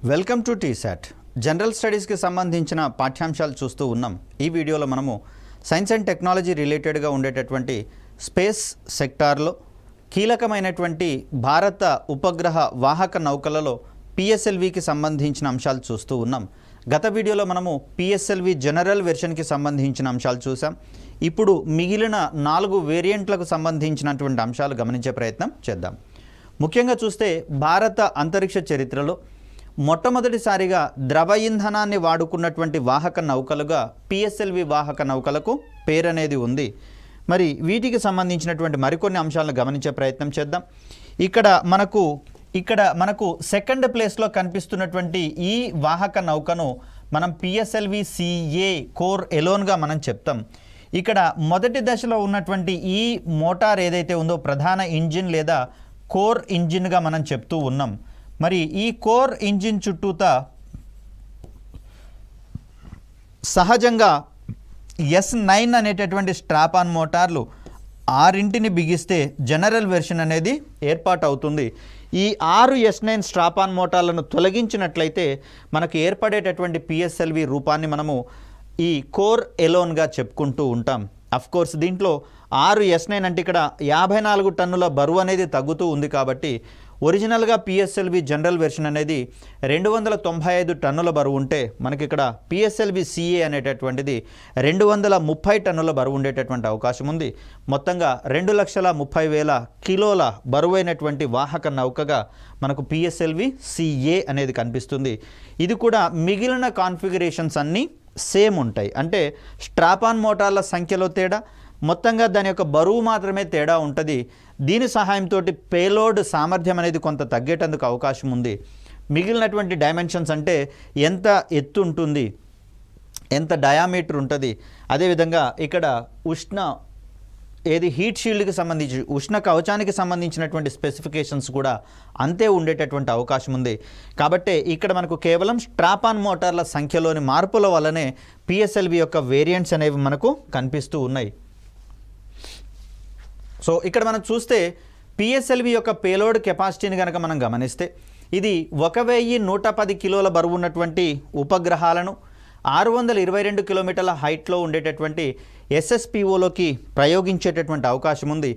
Welcome to T-SAT. General స్టడీస్కి సంబంధించిన పాఠ్యాంశాలు చూస్తూ ఉన్నాం. ఈ వీడియోలో మనము సైన్స్ అండ్ టెక్నాలజీ రిలేటెడ్గా ఉండేటటువంటి స్పేస్ సెక్టార్లో కీలకమైనటువంటి భారత ఉపగ్రహ వాహక నౌకలలో పిఎస్ఎల్వికి సంబంధించిన అంశాలు చూస్తూ ఉన్నాం. గత వీడియోలో మనము పిఎస్ఎల్వి జనరల్ వెర్షన్కి సంబంధించిన అంశాలు చూసాం. ఇప్పుడు మిగిలిన 4 వేరియంట్లకు సంబంధించినటువంటి అంశాలు గమనించే ప్రయత్నం చేద్దాం. ముఖ్యంగా చూస్తే భారత అంతరిక్ష చరిత్రలో మొట్టమొదటిసారిగా ద్రవ ఇంధనాన్ని వాడుకున్నటువంటి వాహక నౌకలుగా పిఎస్ఎల్వి వాహక నౌకలకు పేరనేది ఉంది. మరి వీటికి సంబంధించినటువంటి మరికొన్ని అంశాలను గమనించే ప్రయత్నం చేద్దాం. ఇక్కడ మనకు సెకండ్ ప్లేస్లో కనిపిస్తున్నటువంటి ఈ వాహక నౌకను మనం పిఎస్ఎల్వి సిఏ కోర్ ఎలోన్గా మనం చెప్తాం. ఇక్కడ మొదటి దశలో ఉన్నటువంటి ఈ మోటార్ ఏదైతే ఉందో ప్రధాన ఇంజిన్ లేదా కోర్ ఇంజిన్గా మనం చెప్తూ ఉన్నాం. మరి ఈ కోర్ ఇంజిన్ చుట్టూతా సహజంగా S9 అనేటటువంటి స్ట్రాప్ ఆన్ మోటార్లు 6 బిగిస్తే జనరల్ వెర్షన్ అనేది ఏర్పాటు అవుతుంది. ఈ 6 S9 స్ట్రాప్ ఆన్ మోటార్లను తొలగించినట్లయితే మనకు ఏర్పడేటటువంటి పిఎస్ఎల్వి రూపాన్ని మనము ఈ కోర్ ఎలోన్గా చెప్పుకుంటూ ఉంటాం. అఫ్కోర్స్ దీంట్లో 6 S9 అంటే ఇక్కడ 54 టన్నుల బరువు అనేది తగ్గుతూ ఉంది. కాబట్టి ఒరిజినల్గా పిఎస్ఎల్వి జనరల్ వెర్షన్ అనేది 295 టన్నుల బరువు ఉంటే మనకి ఇక్కడ పిఎస్ఎల్వి సిఏ అనేటటువంటిది 230 టన్నుల బరువు ఉండేటటువంటి అవకాశం ఉంది. మొత్తంగా 2,30,000 కిలోల బరువైనటువంటి వాహక నౌకగా మనకు పిఎస్ఎల్వి సిఏ అనేది కనిపిస్తుంది. ఇది కూడా మిగిలిన కాన్ఫిగరేషన్స్ అన్నీ సేమ్ ఉంటాయి. అంటే స్ట్రాప్ ఆన్ మోటార్ల సంఖ్యలో తేడా, మొత్తంగా దాని యొక్క బరువు మాత్రమే తేడా ఉంటుంది. దీని సహాయంతో పేలోడ్ సామర్థ్యం అనేది కొంత తగ్గేటందుకు అవకాశం ఉంది. మిగిలినటువంటి డైమెన్షన్స్ అంటే ఎంత ఎత్తు ఉంటుంది, ఎంత డయామీటర్ ఉంటుంది, అదేవిధంగా ఇక్కడ హీట్ షీల్డ్కి సంబంధించి ఉష్ణ కవచానికి సంబంధించినటువంటి స్పెసిఫికేషన్స్ కూడా అంతే ఉండేటటువంటి అవకాశం ఉంది. కాబట్టి ఇక్కడ మనకు కేవలం స్ట్రాప్ ఆన్ మోటార్ల సంఖ్యలోని మార్పుల వల్లనే పిఎస్ఎల్వి యొక్క వేరియంట్స్ అనేవి మనకు కనిపిస్తూ ఉన్నాయి. సో ఇక్కడ మనం చూస్తే పిఎస్ఎల్వి యొక్క పేలోడ్ కెపాసిటీని కనుక మనం గమనిస్తే ఇది 1,110 కిలోల బరువు ఉన్నటువంటి ఉపగ్రహాలను 622 కిలోమీటర్ల హైట్లో ఉండేటటువంటి ఎస్ఎస్పిఓలోకి ప్రయోగించేటటువంటి అవకాశం ఉంది.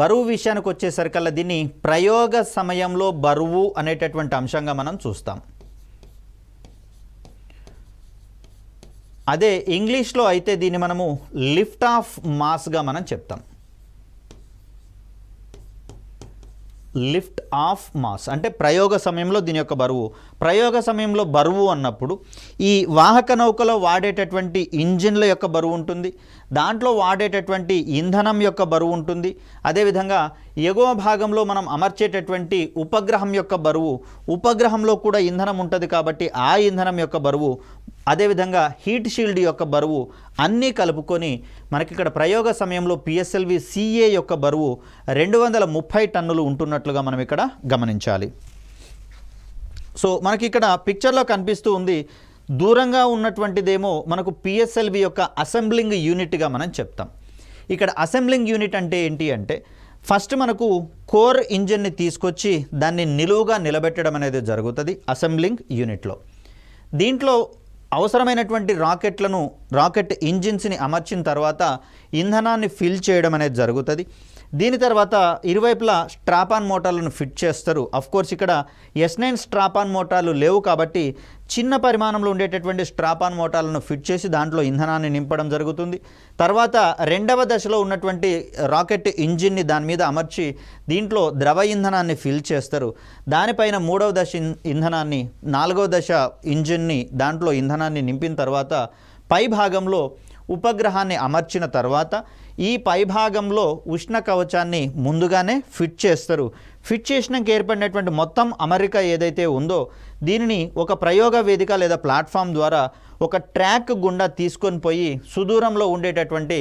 బరువు విషయానికి వచ్చేసరికల్లా దీన్ని ప్రయోగ సమయంలో బరువు అనేటటువంటి అంశంగా మనం చూస్తాం. అదే ఇంగ్లీష్లో అయితే దీన్ని మనము లిఫ్ట్ ఆఫ్ మాస్గా మనం చెప్తాం. లిఫ్ట్ ఆఫ్ మాస్ అంటే ప్రయోగ సమయంలో దీని యొక్క బరువు. ప్రయోగ సమయంలో బరువు అన్నప్పుడు ఈ వాహక నౌకలో వాడేటటువంటి ఇంజిన్ల యొక్క బరువు ఉంటుంది, దాంట్లో వాడేటటువంటి ఇంధనం యొక్క బరువు ఉంటుంది, అదేవిధంగా ఎగువ భాగంలో మనం అమర్చేటటువంటి ఉపగ్రహం యొక్క బరువు, ఉపగ్రహంలో కూడా ఇంధనం ఉంటుంది కాబట్టి ఆ ఇంధనం యొక్క బరువు, అదేవిధంగా హీట్ షీల్డ్ యొక్క బరువు అన్నీ కలుపుకొని మనకి ఇక్కడ ప్రయోగ సమయంలో పిఎస్ఎల్వి సిఏ యొక్క బరువు 230 టన్నులు ఉంటున్నట్లుగా మనం ఇక్కడ గమనించాలి. సో మనకి ఇక్కడ పిక్చర్లో కనిపిస్తూ ఉంది. దూరంగా ఉన్నటువంటిదేమో మనకు పిఎస్ఎల్వి యొక్క అసెంబ్లింగ్ యూనిట్గా మనం చెప్తాం. ఇక్కడ అసెంబ్లింగ్ యూనిట్ అంటే ఏంటి అంటే ఫస్ట్ మనకు కోర్ ఇంజిన్ని తీసుకొచ్చి దాన్ని నిలువుగా నిలబెట్టడం అనేది జరుగుతుంది అసెంబ్లింగ్ యూనిట్లో. దీంట్లో అవసరమైనటువంటి రాకెట్ ఇంజిన్స్ని అమర్చిన తర్వాత ఇంధనాన్ని ఫిల్ చేయడం అనేది జరుగుతుంది. దీని తర్వాత ఇరువైపులా స్ట్రాప్ ఆన్ మోటార్లను ఫిట్ చేస్తారు. అఫ్కోర్స్ ఇక్కడ S9 స్ట్రాప్ ఆన్ మోటార్లు లేవు కాబట్టి చిన్న పరిమాణంలో ఉండేటటువంటి స్ట్రాప్ ఆన్ మోటార్లను ఫిట్ చేసి దాంట్లో ఇంధనాన్ని నింపడం జరుగుతుంది. తర్వాత రెండవ దశలో ఉన్నటువంటి రాకెట్ ఇంజిన్ని దాని మీద అమర్చి దీంట్లో ద్రవ ఇంధనాన్ని ఫిల్ చేస్తారు. దానిపైన 3వ దశ ఇంధనాన్ని, 4వ దశ ఇంజిన్ని దాంట్లో ఇంధనాన్ని నింపిన తర్వాత పై భాగంలో ఉపగ్రహాన్ని అమర్చిన తర్వాత ఈ పైభాగంలో ఉష్ణ కవచాన్ని ముందుగానే ఫిట్ చేస్తారు. ఫిట్ చేసినాక ఏర్పడినటువంటి మొత్తం అమరిక ఏదైతే ఉందో దీనిని ఒక ప్రయోగ వేదిక లేదా ప్లాట్ఫామ్ ద్వారా ఒక ట్రాక్ గుండా తీసుకొని పోయి సుదూరంలో ఉండేటటువంటి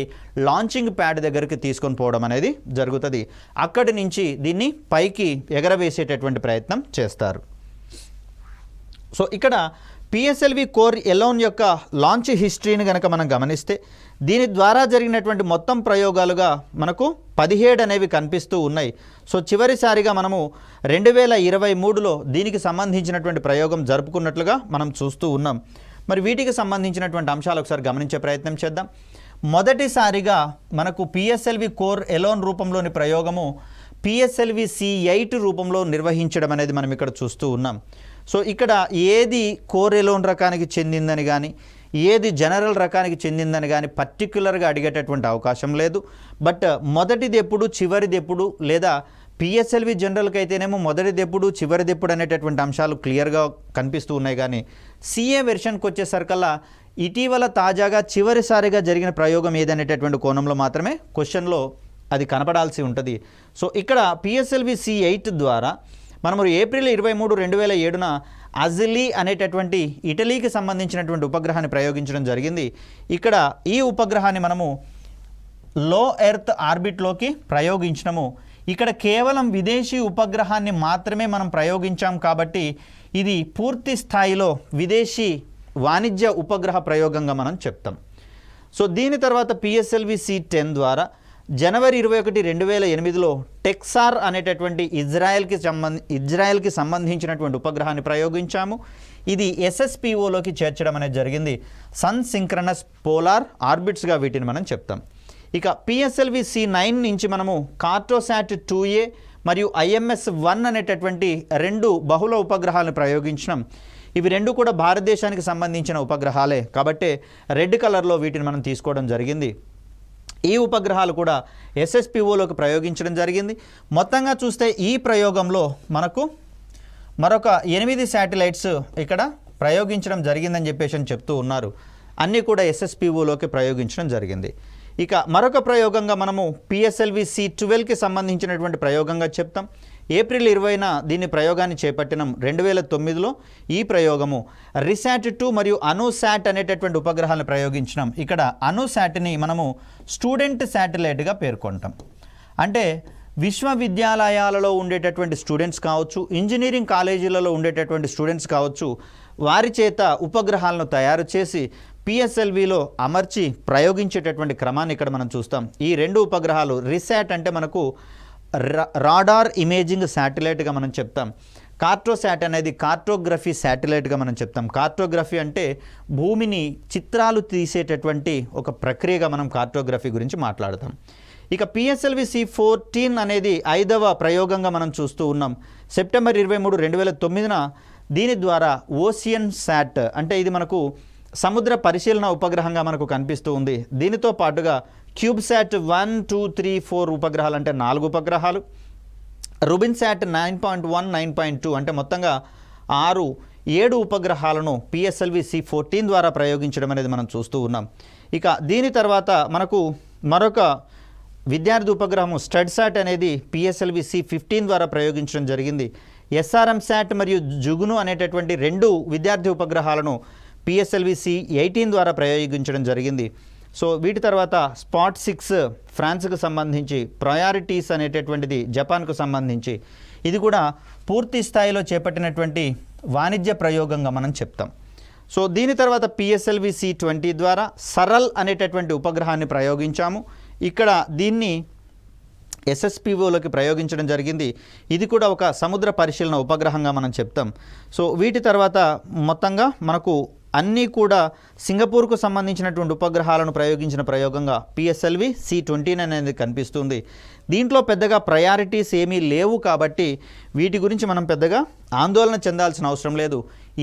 లాంచింగ్ ప్యాడ్ దగ్గరికి తీసుకొని పోవడం అనేది జరుగుతుంది. అక్కడి నుంచి దీన్ని పైకి ఎగరవేసేటటువంటి ప్రయత్నం చేస్తారు. సో ఇక్కడ పిఎస్ఎల్వి కోర్ ఎలోన్ యొక్క లాంచ్ హిస్టరీని కనుక మనం గమనిస్తే దీని ద్వారా జరిగినటువంటి మొత్తం ప్రయోగాలుగా మనకు 17 అనేవి కనిపిస్తూ ఉన్నాయి. సో చివరిసారిగా మనము 2023లో దీనికి సంబంధించినటువంటి ప్రయోగం జరుపుకున్నట్లుగా మనం చూస్తూ ఉన్నాం. మరి వీటికి సంబంధించినటువంటి అంశాలు ఒకసారి గమనించే ప్రయత్నం చేద్దాం. మొదటిసారిగా మనకు పిఎస్ఎల్వి కోర్ ఎలోన్ రూపంలోని ప్రయోగము పిఎస్ఎల్వి C8 రూపంలో నిర్వహించడం అనేది మనం ఇక్కడ చూస్తూ ఉన్నాం. సో ఇక్కడ ఏది కోర్ ఎలోన్ రకానికి చెందిందని కానీ ఏది జనరల్ రకానికి చెందిందని కానీ పర్టిక్యులర్గా అడిగేటటువంటి అవకాశం లేదు. బట్ మొదటిది ఎప్పుడు చివరిది ఎప్పుడు లేదా పిఎస్ఎల్వి జనరల్కి అయితేనేమో మొదటిది ఎప్పుడు చివరిది ఎప్పుడు అనేటటువంటి అంశాలు క్లియర్గా కనిపిస్తూ ఉన్నాయి. కానీ సిఏ వెర్షన్కి వచ్చేసరికల్లా ఇటీవల తాజాగా చివరిసారిగా జరిగిన ప్రయోగం ఏదనేటటువంటి కోణంలో మాత్రమే క్వశ్చన్లో అది కనపడాల్సి ఉంటుంది. సో ఇక్కడ పిఎస్ఎల్వి C8 ద్వారా మనము ఏప్రిల్ 23, 2007న అజిలీ అనేటటువంటి ఇటలీకి సంబంధించినటువంటి ఉపగ్రహాన్ని ప్రయోగించడం జరిగింది. ఇక్కడ ఈ ఉపగ్రహాన్ని మనము లో ఎర్త్ ఆర్బిట్లోకి ప్రయోగించినము. ఇక్కడ కేవలం విదేశీ ఉపగ్రహాన్ని మాత్రమే మనం ప్రయోగించాం కాబట్టి ఇది పూర్తి స్థాయిలో విదేశీ వాణిజ్య ఉపగ్రహ ప్రయోగంగా మనం చెప్తాం. సో దీని తర్వాత పిఎస్ఎల్వి C10 ద్వారా జనవరి 21, 2008లో టెక్సార్ అనేటటువంటి ఇజ్రాయెల్కి సంబంధించినటువంటి ఉపగ్రహాన్ని ప్రయోగించాము. ఇది SSPOలోకి చేర్చడం అనేది జరిగింది. సన్ సింక్రనస్ పోలార్ ఆర్బిట్స్గా వీటిని మనం చెప్తాం. ఇక పిఎస్ఎల్వి C9 నుంచి మనము కార్టోసాట్ 2A మరియు IMS-1 అనేటటువంటి 2 బహుళ ఉపగ్రహాలను ప్రయోగించినాం. ఇవి రెండు కూడా భారతదేశానికి సంబంధించిన ఉపగ్రహాలే కాబట్టి రెడ్ కలర్లో వీటిని మనం తీసుకోవడం జరిగింది. ఈ ఉపగ్రహాలు కూడా SSPOలోకి ప్రయోగించడం జరిగింది. మొత్తంగా చూస్తే ఈ ప్రయోగంలో మనకు మరొక 8 శాటిలైట్స్ ఇక్కడ ప్రయోగించడం జరిగిందని చెప్పేసి చెప్తూ ఉన్నారు. అన్నీ కూడా SSPOలోకి ప్రయోగించడం జరిగింది. ఇక మరొక ప్రయోగంగా మనము పిఎస్ఎల్వి C12కి సంబంధించినటువంటి ప్రయోగంగా చెప్తాం. ఏప్రిల్ 20న దీన్ని ప్రయోగాన్ని చేపట్టిన 2009లో ఈ ప్రయోగము రిసాట్-2 మరియు అనుసాట్ అనేటటువంటి ఉపగ్రహాలను ప్రయోగించినాం. ఇక్కడ అనుసాట్ని మనము స్టూడెంట్ శాటిలైట్గా పేర్కొంటాం. అంటే విశ్వవిద్యాలయాలలో ఉండేటటువంటి స్టూడెంట్స్ కావచ్చు, ఇంజనీరింగ్ కాలేజీలలో ఉండేటటువంటి స్టూడెంట్స్ కావచ్చు, వారి చేత ఉపగ్రహాలను తయారు చేసి పిఎస్ఎల్విలో అమర్చి ప్రయోగించేటటువంటి క్రమాన్ని ఇక్కడ మనం చూస్తాం. ఈ 2 ఉపగ్రహాలు రిసాట్ అంటే మనకు రాడార్ ఇమేజింగ్ శాటిలైట్గా మనం చెప్తాం. కార్టోసాట్ అనేది కార్టోగ్రఫీ శాటిలైట్గా మనం చెప్తాం. కార్టోగ్రఫీ అంటే భూమిని చిత్రాలు తీసేటటువంటి ఒక ప్రక్రియగా మనం కార్టోగ్రఫీ గురించి మాట్లాడతాం. ఇక పిఎస్ఎల్వి C14 అనేది 5వ ప్రయోగంగా మనం చూస్తూ ఉన్నాం. సెప్టెంబర్ 23, 2009న దీని ద్వారా ఓషియన్ శాట్ అంటే ఇది మనకు సముద్ర పరిశీలన ఉపగ్రహంగా మనకు కనిపిస్తూ ఉంది. దీనితో పాటుగా క్యూబ్సాట్ 1, 2, 3, 4 ఉపగ్రహాలు అంటే 4 ఉపగ్రహాలు, రుబిన్సాట్ 9.1, 9.2 అంటే మొత్తంగా 6, 7 ఉపగ్రహాలను పిఎస్ఎల్వి C14 ద్వారా ప్రయోగించడం అనేది మనం చూస్తూ ఉన్నాం. ఇక దీని తర్వాత మనకు మరొక విద్యార్థి ఉపగ్రహము స్టడ్సాట్ అనేది పిఎస్ఎల్వి C15 ద్వారా ప్రయోగించడం జరిగింది. SRM-SAT మరియు జుగ్ను అనేటటువంటి 2 విద్యార్థి ఉపగ్రహాలను పిఎస్ఎల్వి C18 ద్వారా ప్రయోగించడం జరిగింది. సో వీటి తర్వాత స్పాట్ 6 ఫ్రాన్స్కు సంబంధించి, ప్రయారిటీస్ అనేటటువంటిది జపాన్కు సంబంధించి, ఇది కూడా పూర్తి స్థాయిలో చేపట్టినటువంటి వాణిజ్య ప్రయోగంగా మనం చెప్తాం. సో దీని తర్వాత పిఎస్ఎల్వి C20 ద్వారా సరల్ అనేటటువంటి ఉపగ్రహాన్ని ప్రయోగించాము. ఇక్కడ దీన్ని SSPOలోకి ప్రయోగించడం జరిగింది. ఇది కూడా ఒక సముద్ర పరిశీలన ఉపగ్రహంగా మనం చెప్తాం. సో వీటి తర్వాత మొత్తంగా మనకు అన్నీ కూడా సింగపూర్కు సంబంధించినటువంటి ఉపగ్రహాలను ప్రయోగించిన ప్రయోగంగా పిఎస్ఎల్వి C20 అనేది కనిపిస్తుంది. దీంట్లో పెద్దగా ప్రయారిటీస్ ఏమీ లేవు కాబట్టి వీటి గురించి మనం పెద్దగా ఆందోళన చెందాల్సిన అవసరం లేదు.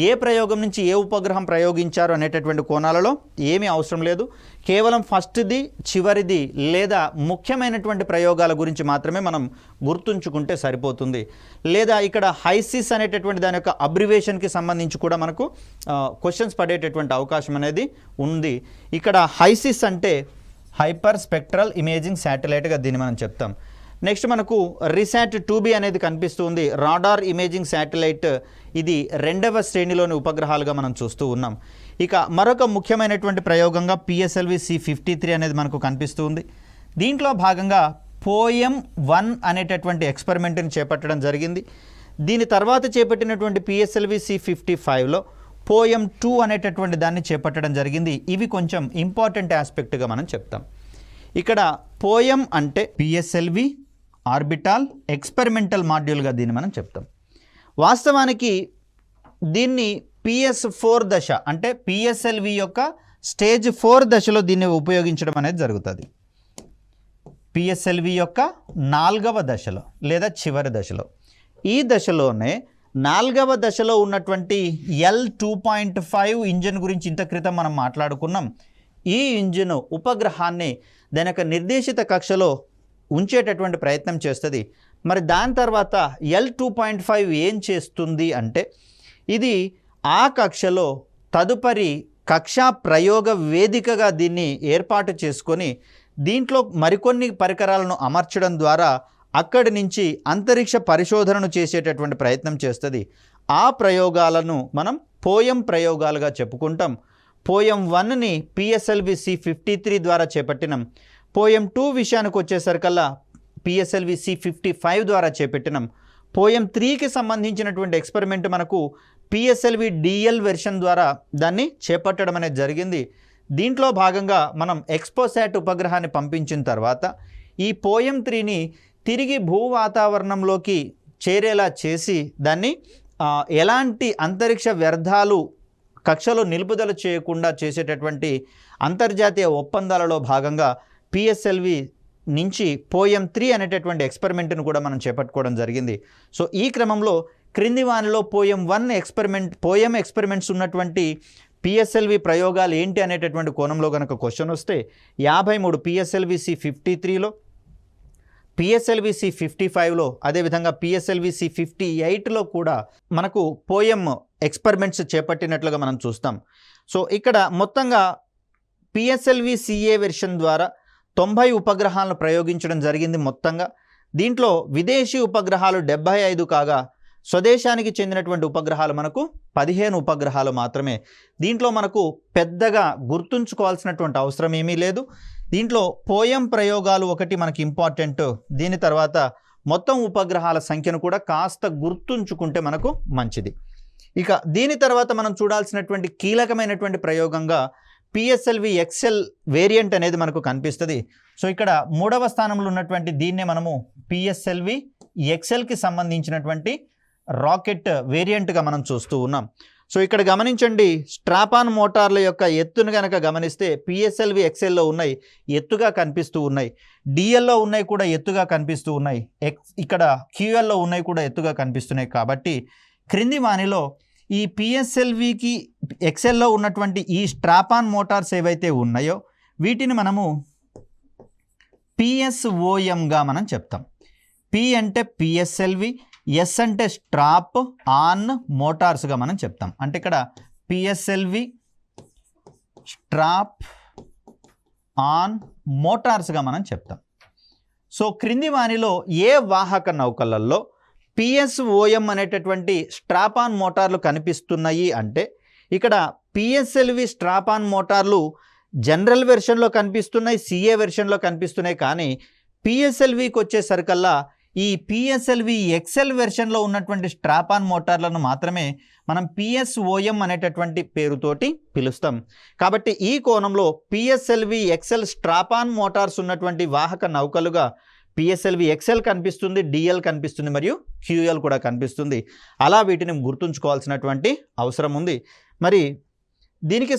ఏ ప్రయోగం నుంచి ఏ ఉపగ్రహం ప్రయోగించారు అనేటటువంటి కోణాలలో ఏమీ అవసరం లేదు. కేవలం ఫస్ట్ది, చివరిది లేదా ముఖ్యమైనటువంటి ప్రయోగాల గురించి మాత్రమే మనం గుర్తుంచుకుంటే సరిపోతుంది. లేదా ఇక్కడ హైసిస్ అనేటటువంటి దాని యొక్క అబ్రివేషన్కి సంబంధించి కూడా మనకు క్వశ్చన్స్ పడేటటువంటి అవకాశం అనేది ఉంది. ఇక్కడ హైసిస్ అంటే హైపర్ స్పెక్ట్రల్ ఇమేజింగ్ శాటిలైట్గా దీన్ని మనం చెప్తాం. నెక్స్ట్ మనకు రిసాట్-2B అనేది కనిపిస్తుంది. రాడార్ ఇమేజింగ్ శాటిలైట్, ఇది 2వ శ్రేణిలోని ఉపగ్రహాలుగా మనం చూస్తూ ఉన్నాం. ఇక మరొక ముఖ్యమైనటువంటి ప్రయోగంగా పిఎస్ఎల్వి C53 అనేది మనకు కనిపిస్తుంది. దీంట్లో భాగంగా POEM-1 అనేటటువంటి ఎక్స్పెరిమెంట్ని చేపట్టడం జరిగింది. దీని తర్వాత చేపట్టినటువంటి పిఎస్ఎల్వి C55లో పోయం 2 అనేటటువంటి దాన్ని చేపట్టడం జరిగింది. ఇవి కొంచెం ఇంపార్టెంట్ ఆస్పెక్ట్గా మనం చెప్తాం. ఇక్కడ పోయం అంటే పిఎస్ఎల్వి ఆర్బిటాల్ ఎక్స్పెరిమెంటల్ మాడ్యూల్గా దీన్ని మనం చెప్తాం. వాస్తవానికి దీన్ని PS4 దశ అంటే పిఎస్ఎల్వి యొక్క స్టేజ్ 4 దశలో దీన్ని ఉపయోగించడం అనేది జరుగుతుంది. పిఎస్ఎల్వి యొక్క 4వ దశలో లేదా చివరి దశలో. ఈ దశలోనే 4వ దశలో ఉన్నటువంటి L2.5 ఇంజిన్ గురించి ఇంత క్రితం మనం మాట్లాడుకున్నాం. ఈ ఇంజిన్ ఉపగ్రహాన్ని దాని యొక్క నిర్దేశిత కక్షలో ఉంచేటటువంటి ప్రయత్నం చేస్తుంది. మరి దాని తర్వాత L2.5 ఏం చేస్తుంది అంటే ఇది ఆ కక్షలో తదుపరి కక్షా ప్రయోగ వేదికగా దీన్ని ఏర్పాటు చేసుకొని దీంట్లో మరికొన్ని పరికరాలను అమర్చడం ద్వారా అక్కడి నుంచి అంతరిక్ష పరిశోధనను చేసేటటువంటి ప్రయత్నం చేస్తుంది. ఆ ప్రయోగాలను మనం పోయం ప్రయోగాలుగా చెప్పుకుంటాం. పోయం 1ని PSLV C53 ద్వారా చేపట్టినాం. పోయం 2 విషయానికి వచ్చేసరికల్లా PSLV C55 ద్వారా చేపట్టినాం. పోయం 3కి సంబంధించినటువంటి ఎక్స్పెరిమెంట్ మనకు PSLV DL వెర్షన్ ద్వారా దాన్ని చేపట్టడం అనేది జరిగింది. దీంట్లో భాగంగా మనం ఎక్స్పోసాట్ ఉపగ్రహాన్ని పంపించిన తర్వాత ఈ పోయం 3ని తిరిగి భూ వాతావరణంలోకి చేరేలా చేసి దాన్ని ఎలాంటి అంతరిక్ష వ్యర్థాలు కక్షలో నిలుపుదల చేయకుండా చేసేటటువంటి అంతర్జాతీయ ఒప్పందాలలో భాగంగా PSLV నుంచి పోయం 3 అనేటటువంటి ఎక్స్పెరిమెంట్ను కూడా మనం చేపట్టుకోవడం జరిగింది. సో ఈ క్రమంలో క్రింది వానిలో పోయం 1 పోయం ఎక్స్పెరిమెంట్స్ ఉన్నటువంటి PSLV ప్రయోగాలు ఏంటి అనేటటువంటి కోణంలో కనుక క్వశ్చన్ వస్తే 53 PSLV C53లో, PSLV C55లో, అదేవిధంగా PSLV C58లో కూడా మనకు పోయం ఎక్స్పెరిమెంట్స్ చేపట్టినట్లుగా మనం చూస్తాం. సో ఇక్కడ మొత్తంగా PSLV CA వెర్షన్ ద్వారా 90 ఉపగ్రహాలను ప్రయోగించడం జరిగింది మొత్తంగా. దీంట్లో విదేశీ ఉపగ్రహాలు 75 కాగా స్వదేశానికి చెందినటువంటి ఉపగ్రహాలు మనకు 15 ఉపగ్రహాలు మాత్రమే. దీంట్లో మనకు పెద్దగా గుర్తుంచుకోవాల్సినటువంటి అవసరం ఏమీ లేదు. దీంట్లో పోయం ప్రయోగాలు ఒకటి మనకి ఇంపార్టెంట్. దీని తర్వాత మొత్తం ఉపగ్రహాల సంఖ్యను కూడా కాస్త గుర్తుంచుకుంటే మనకు మంచిది. ఇక దీని తర్వాత మనం చూడాల్సినటువంటి కీలకమైనటువంటి ప్రయోగంగా PSLV XL వేరియంట్ అనేది మనకు కనిపిస్తుంది. సో ఇక్కడ 3వ స్థానంలో ఉన్నటువంటి దీన్నే మనము PSLV XLకి సంబంధించినటువంటి రాకెట్ వేరియంట్గా మనం చూస్తూ ఉన్నాం. సో ఇక్కడ గమనించండి, స్ట్రాపాన్ మోటార్ల యొక్క ఎత్తును కనుక గమనిస్తే PSLV XLలో ఉన్నాయి ఎత్తుగా కనిపిస్తూ ఉన్నాయి, DLలో ఉన్నాయి కూడా ఎత్తుగా కనిపిస్తూ ఉన్నాయి, ఇక్కడ QLలో ఉన్నాయి కూడా ఎత్తుగా కనిపిస్తున్నాయి. కాబట్టి క్రింది వానిలో ఈ PSLVకి XLలో ఉన్నటువంటి ఈ స్ట్రాపాన్ మోటార్స్ ఏవైతే ఉన్నాయో వీటిని మనము PSOMగా మనం చెప్తాం. P అంటే PSLV, S అంటే స్ట్రాప్ ఆన్ మోటార్స్గా మనం చెప్తాం. అంటే ఇక్కడ PSLV స్ట్రాప్ ఆన్ మోటార్స్గా మనం చెప్తాం. సో క్రింది వానిలో ఏ వాహక నౌకలలో PSOM అనేటటువంటి స్ట్రాప్ ఆన్ మోటార్లు కనిపిస్తున్నాయి అంటే ఇక్కడ PSLV స్ట్రాప్ ఆన్ మోటార్లు జనరల్ వెర్షన్లో కనిపిస్తున్నాయి, CA వెర్షన్లో కనిపిస్తున్నాయి. కానీ PSLVకి వచ్చేసరికల్లా ఈ PSLV XL వెర్షన్లో ఉన్నటువంటి స్ట్రాప్ ఆన్ మోటార్లను మాత్రమే మనం PSOM అనేటటువంటి పేరుతోటి పిలుస్తాం. కాబట్టి ఈ కోణంలో PSLV XL strap on Motors ఉన్నటువంటి వాహక నౌకలుగా PSLV XL కనిపిస్తుంది, DL కనిపిస్తుంది, మరియు QL కూడా కనిపిస్తుంది. అలా వీటిని గుర్తుంచుకోవాల్సినటువంటి అవసరం ఉంది. మరి దీనికి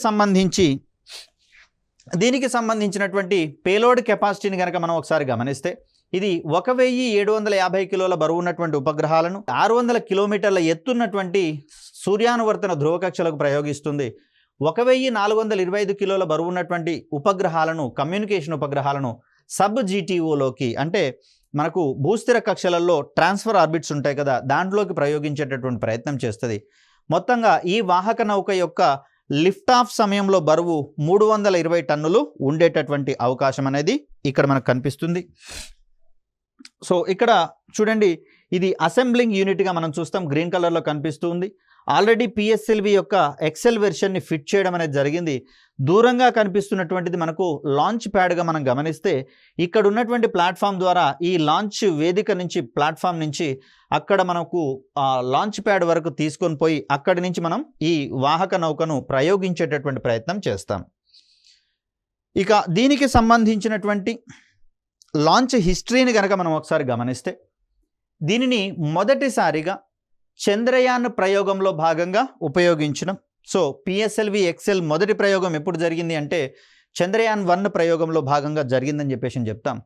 సంబంధించినటువంటి పేలోడ్ కెపాసిటీని కనుక మనం ఒకసారి గమనిస్తే ఇది 1750 కిలోల బరువు ఉన్నటువంటి ఉపగ్రహాలను 600 కిలోమీటర్ల ఎత్తున్నటువంటి సూర్యానువర్తన ధ్రువకక్షలకు ప్రయోగిస్తుంది. 1425 కిలోల బరువు ఉన్నటువంటి ఉపగ్రహాలను, కమ్యూనికేషన్ ఉపగ్రహాలను సబ్ GTOలోకి అంటే మనకు భూస్థిర కక్షలలో ట్రాన్స్ఫర్ ఆర్బిట్స్ ఉంటాయి కదా, దాంట్లోకి ప్రయోగించేటటువంటి ప్రయత్నం చేస్తుంది. మొత్తంగా ఈ వాహక నౌక యొక్క లిఫ్ట్ ఆఫ్ సమయంలో బరువు 320 టన్నులు ఉండేటటువంటి అవకాశం అనేది ఇక్కడ మనకు కనిపిస్తుంది. సో ఇక్కడ చూడండి, ఇది అసెంబ్లింగ్ యూనిట్గా మనం చూస్తాం, గ్రీన్ కలర్లో కనిపిస్తుంది. ఆల్రెడీ పిఎస్ఎల్వి యొక్క ఎక్సెల్ వెర్షన్ని ఫిట్ చేయడం అనేది జరిగింది. దూరంగా కనిపిస్తున్నటువంటిది మనకు లాంచ్ ప్యాడ్గా మనం గమనిస్తే ఇక్కడ ఉన్నటువంటి ప్లాట్ఫామ్ ద్వారా ఈ లాంచ్ వేదిక నుంచి ప్లాట్ఫామ్ నుంచి అక్కడ మనకు లాంచ్ ప్యాడ్ వరకు తీసుకొని పోయి అక్కడి నుంచి మనం ఈ వాహక నౌకను ప్రయోగించేటటువంటి ప్రయత్నం చేస్తాం. ఇక దీనికి సంబంధించినటువంటి లాంచ్ హిస్టరీని కనుక మనం ఒకసారి గమనిస్తే దీనిని మొదటిసారిగా చంద్రయాన్ ప్రయోగంలో భాగంగా ఉపయోగించడం. సో పిఎస్ఎల్వి ఎక్సెల్ మొదటి ప్రయోగం ఎప్పుడు జరిగింది అంటే చంద్రయాన్ 1 ప్రయోగంలో భాగంగా జరిగిందని చెప్పేసి చెప్తాం.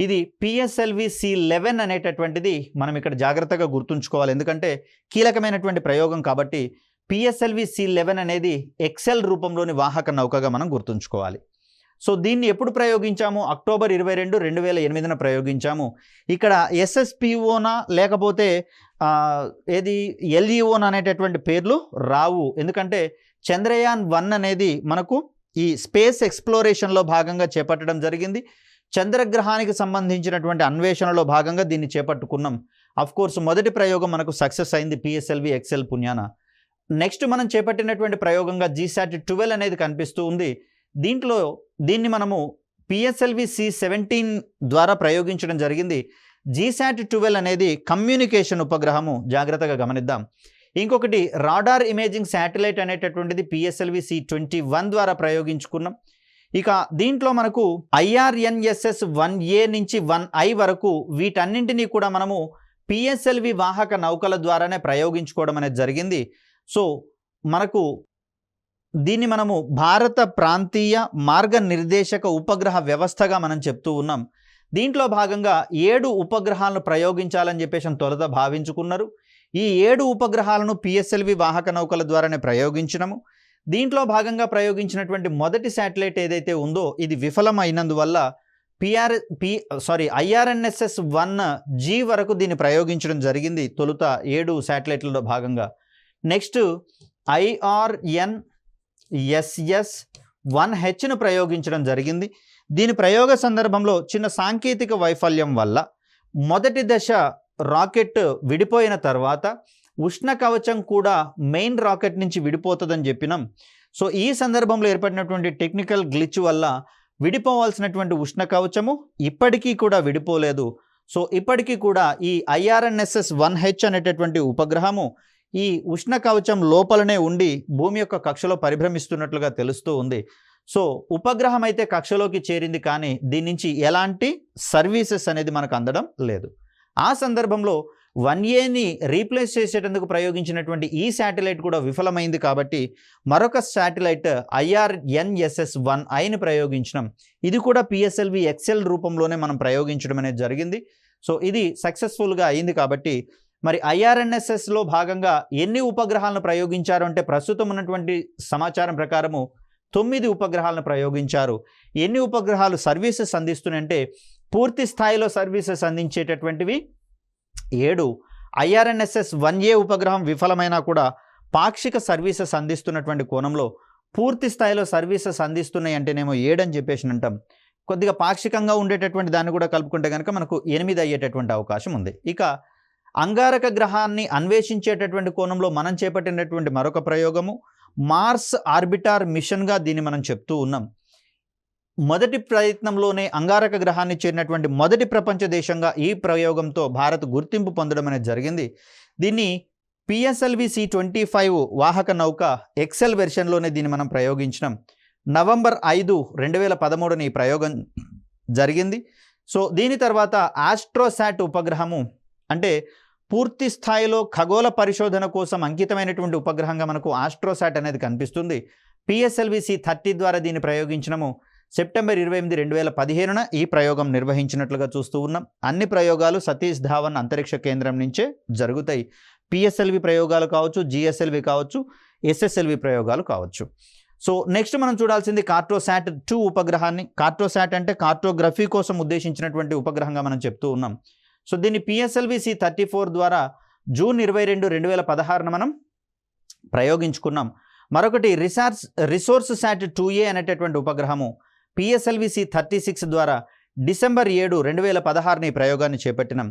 ఇది పిఎస్ఎల్వి C11 అనేటటువంటిది మనం ఇక్కడ జాగ్రత్తగా గుర్తుంచుకోవాలి, ఎందుకంటే కీలకమైనటువంటి ప్రయోగం కాబట్టి. పిఎస్ఎల్వి C11 అనేది ఎక్సెల్ రూపంలోని వాహక నౌకగా మనం గుర్తుంచుకోవాలి. సో దీన్ని ఎప్పుడు ప్రయోగించాము? అక్టోబర్ 22, 2008న ప్రయోగించాము. ఇక్కడ ఎస్ఎస్పిఓనా లేకపోతే ఏది ఎల్ఈఓనా అనేటటువంటి పేర్లు రావు, ఎందుకంటే చంద్రయాన్ 1 అనేది మనకు ఈ స్పేస్ ఎక్స్ప్లోరేషన్లో భాగంగా చేపట్టడం జరిగింది. చంద్రగ్రహానికి సంబంధించినటువంటి అన్వేషణలో భాగంగా దీన్ని చేపట్టుకున్నాం. అఫ్కోర్స్ మొదటి ప్రయోగం మనకు సక్సెస్ అయింది పిఎస్ఎల్వి ఎక్సెల్ పుణ్యాన. నెక్స్ట్ మనం చేపట్టినటువంటి ప్రయోగంగా GSAT-12 అనేది కనిపిస్తూ ఉంది. దీన్ని మనము పిఎస్ఎల్వి C17 ద్వారా ప్రయోగించడం జరిగింది. GSAT-12 అనేది కమ్యూనికేషన్ ఉపగ్రహము, జాగ్రత్తగా గమనిద్దాం. ఇంకొకటి రాడార్ ఇమేజింగ్ శాటిలైట్ అనేటటువంటిది పిఎస్ఎల్వి C21 ద్వారా ప్రయోగించుకున్నాం. ఇక దీంట్లో మనకు IRNSS 1A నుంచి 1I వరకు వీటన్నింటినీ కూడా మనము పిఎస్ఎల్వి వాహక నౌకల ద్వారానే ప్రయోగించుకోవడం అనేది జరిగింది. సో మనకు దీన్ని మనము భారత ప్రాంతీయ మార్గనిర్దేశక ఉపగ్రహ వ్యవస్థగా మనం చెప్తూ ఉన్నాం. దీంట్లో భాగంగా 7 ఉపగ్రహాలను ప్రయోగించాలని చెప్పేసి తొలుత భావించుకున్నారు. ఈ 7 ఉపగ్రహాలను పిఎస్ఎల్వి వాహక నౌకల ద్వారానే ప్రయోగించడము. దీంట్లో భాగంగా ప్రయోగించినటువంటి మొదటి శాటిలైట్ ఏదైతే ఉందో ఇది విఫలమైనందువల్ల IRNSS 1G వరకు దీన్ని ప్రయోగించడం జరిగింది తొలుత 7 శాటిలైట్లలో భాగంగా. నెక్స్ట్ IRNSS 1Hను ప్రయోగించడం జరిగింది. దీని ప్రయోగ సందర్భంలో చిన్న సాంకేతిక వైఫల్యం వల్ల మొదటి దశ రాకెట్ విడిపోయిన తర్వాత ఉష్ణ కవచం కూడా మెయిన్ రాకెట్ నుంచి విడిపోతుందని చెప్పినాం. సో ఈ సందర్భంలో ఏర్పడినటువంటి టెక్నికల్ గ్లిచ్ వల్ల విడిపోవాల్సినటువంటి ఉష్ణ కవచము ఇప్పటికీ కూడా విడిపోలేదు. సో ఇప్పటికీ కూడా ఈ IRNSS 1H అనేటటువంటి ఉపగ్రహము ఈ ఉష్ణ కవచం లోపలనే ఉండి భూమి యొక్క కక్షలో పరిభ్రమిస్తున్నట్లుగా తెలుస్తూ ఉంది. సో ఉపగ్రహం అయితే కక్షలోకి చేరింది, కానీ దీని నుంచి ఎలాంటి సర్వీసెస్ అనేది మనకు అందడం లేదు. ఆ సందర్భంలో 1Aని రీప్లేస్ చేసేటందుకు ప్రయోగించినటువంటి ఈ శాటిలైట్ కూడా విఫలమైంది కాబట్టి మరొక శాటిలైట్ IRNSS 1Iని ప్రయోగించినాం. ఇది కూడా పిఎస్ఎల్వి ఎక్సెల్ రూపంలోనే మనం ప్రయోగించడం అనేది జరిగింది. సో ఇది సక్సెస్ఫుల్గా అయింది కాబట్టి మరి IRNSSలో భాగంగా ఎన్ని ఉపగ్రహాలను ప్రయోగించారు అంటే ప్రస్తుతం ఉన్నటువంటి సమాచారం ప్రకారము 9 ఉపగ్రహాలను ప్రయోగించారు. ఎన్ని ఉపగ్రహాలు సర్వీసెస్ అందిస్తున్నాయంటే పూర్తి స్థాయిలో సర్వీసెస్ అందించేటటువంటివి 7. IRNSS 1A ఉపగ్రహం విఫలమైనా కూడా పాక్షిక సర్వీసెస్ అందిస్తున్నటువంటి కోణంలో పూర్తి స్థాయిలో సర్వీసెస్ అందిస్తున్నాయి అంటేనేమో 7 అని చెప్పేసి అంటాం. కొద్దిగా పాక్షికంగా ఉండేటటువంటి దాన్ని కూడా కలుపుకుంటే కనుక మనకు 8 అయ్యేటటువంటి అవకాశం ఉంది. ఇక అంగారక గ్రహాన్ని అన్వేషించేటటువంటి కోణంలో మనం చేపట్టినటువంటి మరొక ప్రయోగము మార్స్ ఆర్బిటార్ మిషన్గా దీన్ని మనం చెప్తూ ఉన్నాం. మొదటి ప్రయత్నంలోనే అంగారక గ్రహాన్ని చేరినటువంటి మొదటి ప్రపంచ దేశంగా ఈ ప్రయోగంతో భారత్ గుర్తింపు పొందడం అనేది జరిగింది. దీన్ని పిఎస్ఎల్వి C25 వాహక నౌక ఎక్సెల్ వెర్షన్లోనే దీన్ని మనం ప్రయోగించినాం. నవంబర్ 5, 2013 ఈ ప్రయోగం జరిగింది. సో దీని తర్వాత ఆస్ట్రోసాట్ ఉపగ్రహము అంటే పూర్తి స్థాయిలో ఖగోళ పరిశోధన కోసం అంకితమైనటువంటి ఉపగ్రహంగా మనకు ఆస్ట్రోసాట్ అనేది కనిపిస్తుంది. పిఎస్ఎల్వి C30 ద్వారా దీన్ని ప్రయోగించినము. సెప్టెంబర్ 28, 2015న ఈ ప్రయోగం నిర్వహించినట్లుగా చూస్తూ ఉన్నాం. అన్ని ప్రయోగాలు సతీష్ ధావన్ అంతరిక్ష కేంద్రం నుంచే జరుగుతాయి. పిఎస్ఎల్వి ప్రయోగాలు కావచ్చు, GSLV కావచ్చు, SSLV ప్రయోగాలు కావచ్చు. సో నెక్స్ట్ మనం చూడాల్సింది కార్టోసాట్ 2 ఉపగ్రహాన్ని. కార్టోసాట్ అంటే కార్టోగ్రఫీ కోసం ఉద్దేశించినటువంటి ఉపగ్రహంగా మనం చెప్తూ ఉన్నాం. సో దీన్ని పిఎస్ఎల్వి C34 ద్వారా జూన్ 22, 2016న మనం ప్రయోగించుకున్నాం. మరొకటి రిసోర్స్ సాట్ 2A అనేటటువంటి ఉపగ్రహము పిఎస్ఎల్వి C36 ద్వారా డిసెంబర్ 7, 2016 ఈ ప్రయోగాన్ని చేపట్టినాం.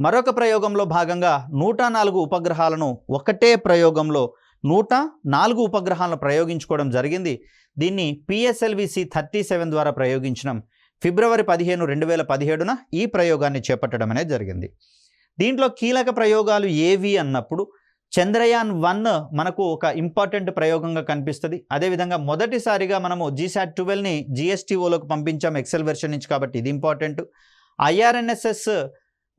మరొక ప్రయోగంలో భాగంగా 104 ఉపగ్రహాలను ఒకటే ప్రయోగంలో 104 ఉపగ్రహాలను ప్రయోగించుకోవడం జరిగింది. దీన్ని PSLV-C-37 ద్వారా ప్రయోగించినాం. ఫిబ్రవరి 15, 2017 ఈ ప్రయోగాన్ని చేపట్టడం అనేది జరిగింది. దీంట్లో కీలక ప్రయోగాలు ఏవి అన్నప్పుడు చంద్రయాన్ 1 మనకు ఒక ఇంపార్టెంట్ ప్రయోగంగా కనిపిస్తుంది. అదేవిధంగా మొదటిసారిగా మనము GSAT-12ని GSTOలోకి పంపించాం ఎక్సెల్ వెర్షన్ నుంచి, కాబట్టి ఇది ఇంపార్టెంట్. IRNSS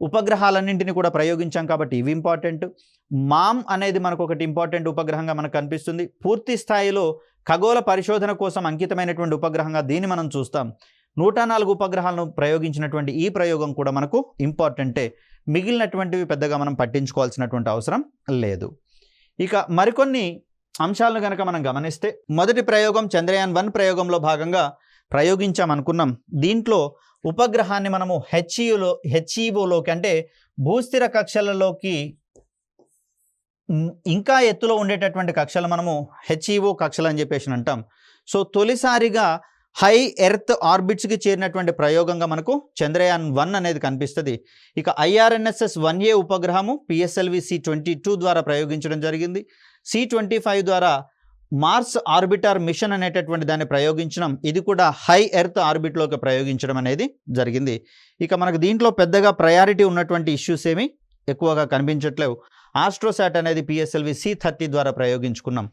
ఉపగ్రహాలన్నింటినీ కూడా ప్రయోగించాం కాబట్టి ఇవి ఇంపార్టెంట్. మామ్ అనేది మనకు ఒకటి ఇంపార్టెంట్ ఉపగ్రహంగా మనకు కనిపిస్తుంది. పూర్తి స్థాయిలో ఖగోళ పరిశోధన కోసం అంకితమైనటువంటి ఉపగ్రహంగా దీన్ని మనం చూస్తాం. 104 ఉపగ్రహాలను ప్రయోగించినటువంటి ఈ ప్రయోగం కూడా మనకు ఇంపార్టెంటే. మిగిలినటువంటివి పెద్దగా మనం పట్టించుకోవాల్సినటువంటి అవసరం లేదు. ఇక మరికొన్ని అంశాలను కనుక మనం గమనిస్తే, మొదటి ప్రయోగం చంద్రయాన్ 1 ప్రయోగంలో భాగంగా ప్రయోగించామనుకున్నాం. దీంట్లో ఉపగ్రహాన్ని మనము హెచ్ఈఓలోకి అంటే భూస్థిర కక్షలలోకి ఇంకా ఎత్తులో ఉండేటటువంటి కక్షలు మనము హెచ్ఈఓ కక్షలు అని చెప్పేసి అంటాం. సో తొలిసారిగా హై ఎర్త్ ఆర్బిట్స్కి చేరినటువంటి ప్రయోగంగా మనకు చంద్రయాన్ 1 అనేది కనిపిస్తుంది. ఇక IRNSS 1A ఉపగ్రహము PSLV-C-22 ద్వారా ప్రయోగించడం జరిగింది. C-25 ద్వారా మార్స్ ఆర్బిటర్ మిషన్ అనేటటువంటి దాన్ని ప్రయోగించడం, ఇది కూడా హై ఎర్త్ ఆర్బిట్లోకి ప్రయోగించడం అనేది జరిగింది. ఇక మనకు దీంట్లో పెద్దగా ప్రయారిటీ ఉన్నటువంటి ఇష్యూస్ ఏమి ఎక్కువగా కనిపించట్లేవు. ఆస్ట్రోసాట్ అనేది PSLV-C-30 ద్వారా ప్రయోగించుకున్నాం.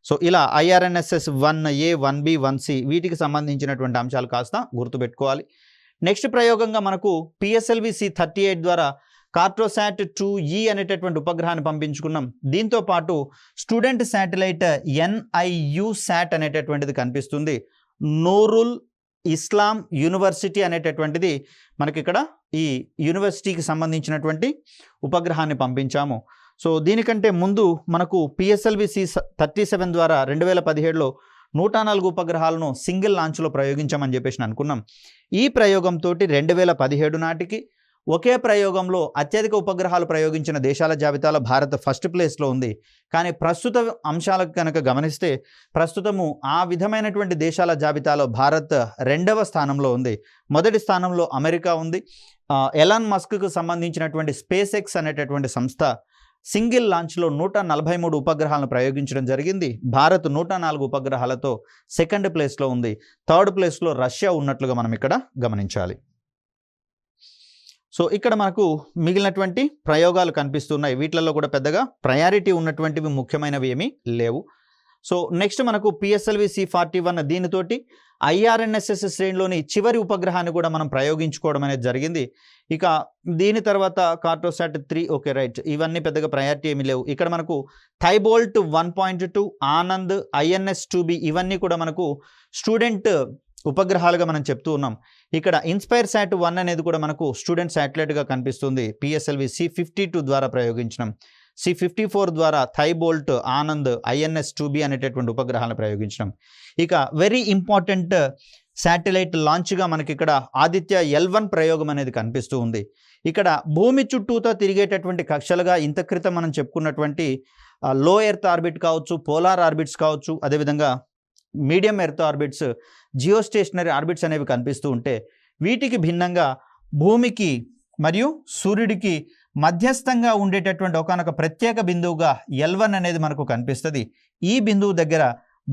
సో ఇలా IRNSS 1A, 1B, 1C వీటికి సంబంధించినటువంటి అంశాలు కాస్త గుర్తుపెట్టుకోవాలి. నెక్స్ట్ ప్రయోగంగా మనకు PSLV-C-38 ద్వారా కార్టోసాట్ 2E అనేటటువంటి ఉపగ్రహాన్ని పంపించుకున్నాం. దీంతో పాటు స్టూడెంట్ శాటిలైట్ NIUSAT అనేటటువంటిది కనిపిస్తుంది. నూరుల్ ఇస్లాం యూనివర్సిటీ అనేటటువంటిది మనకి ఇక్కడ ఈ యూనివర్సిటీకి సంబంధించినటువంటి ఉపగ్రహాన్ని పంపించాము. సో దీనికంటే ముందు మనకు PSLV-C-37 ద్వారా 2017లో 104 ఉపగ్రహాలను సింగిల్ లాంచ్లో ప్రయోగించామని చెప్పేసి అనుకున్నాం. ఈ ప్రయోగంతో 2017 నాటికి ఒకే ప్రయోగంలో అత్యధిక ఉపగ్రహాలు ప్రయోగించిన దేశాల జాబితాలో భారత్ ఫస్ట్ ప్లేస్లో ఉంది. కానీ ప్రస్తుత అంశాలకు కనుక గమనిస్తే ప్రస్తుతము ఆ విధమైనటువంటి దేశాల జాబితాలో భారత్ 2వ స్థానంలో ఉంది. మొదటి స్థానంలో అమెరికా ఉంది. ఎలాన్ మస్క్కు సంబంధించినటువంటి స్పేస్ ఎక్స్ అనేటటువంటి సంస్థ సింగిల్ లాంచ్లో 143 ఉపగ్రహాలను ప్రయోగించడం జరిగింది. భారత్ 104 ఉపగ్రహాలతో సెకండ్ ప్లేస్లో ఉంది. థర్డ్ ప్లేస్లో రష్యా ఉన్నట్లుగా మనం ఇక్కడ గమనించాలి. సో ఇక్కడ మనకు మిగిలినటువంటి ప్రయోగాలు కనిపిస్తున్నాయి. వీటిలలో కూడా పెద్దగా ప్రయారిటీ ఉన్నటువంటివి ముఖ్యమైనవి ఏమీ లేవు. సో నెక్స్ట్ మనకు PSLV-C-41 దీనితోటి IRNSS శ్రేణిలోని చివరి ఉపగ్రహాన్ని కూడా మనం ప్రయోగించుకోవడం అనేది జరిగింది. ఇక దీని తర్వాత కార్టోసాట్ 3 ఓకే రైట్, ఇవన్నీ పెద్దగా ప్రయారిటీ ఏమీ లేవు. ఇక్కడ మనకు థైబోల్ట్ 1.2, ఆనంద్, INS-2B ఇవన్నీ కూడా మనకు స్టూడెంట్ ఉపగ్రహాలుగా మనం చెప్తూ ఉన్నాం. ఇక్కడ ఇన్స్పైర్-SAT 1 అనేది కూడా మనకు స్టూడెంట్ శాటిలైట్గా కనిపిస్తుంది. PSLV-C-52 ద్వారా ప్రయోగించడం, C-54 ద్వారా థైబోల్ట్, ఆనంద్, INS-2B అనేటటువంటి ఉపగ్రహాలను ప్రయోగించడం. ఇక వెరీ ఇంపార్టెంట్ శాటిలైట్ లాంచ్గా మనకి ఇక్కడ ఆదిత్య L1 ప్రయోగం అనేది కనిపిస్తూ ఉంది. ఇక్కడ భూమి చుట్టూతో తిరిగేటటువంటి కక్షలుగా ఇంత క్రితం మనం చెప్పుకున్నటువంటి లో ఎర్త్ ఆర్బిట్ కావచ్చు, పోలార్ ఆర్బిట్స్ కావచ్చు, అదేవిధంగా medium earth orbits, geostationary orbits అనేవి కనిపిస్తూ ఉంటే, వీటికి భిన్నంగా భూమికి మరియు సూర్యుడికి మధ్యస్థంగా ఉండేటటువంటి ఒకనొక ప్రత్యేక బిందువుగా L1 అనేది మనకు కనిపిస్తుంది. ఈ బిందువు దగ్గర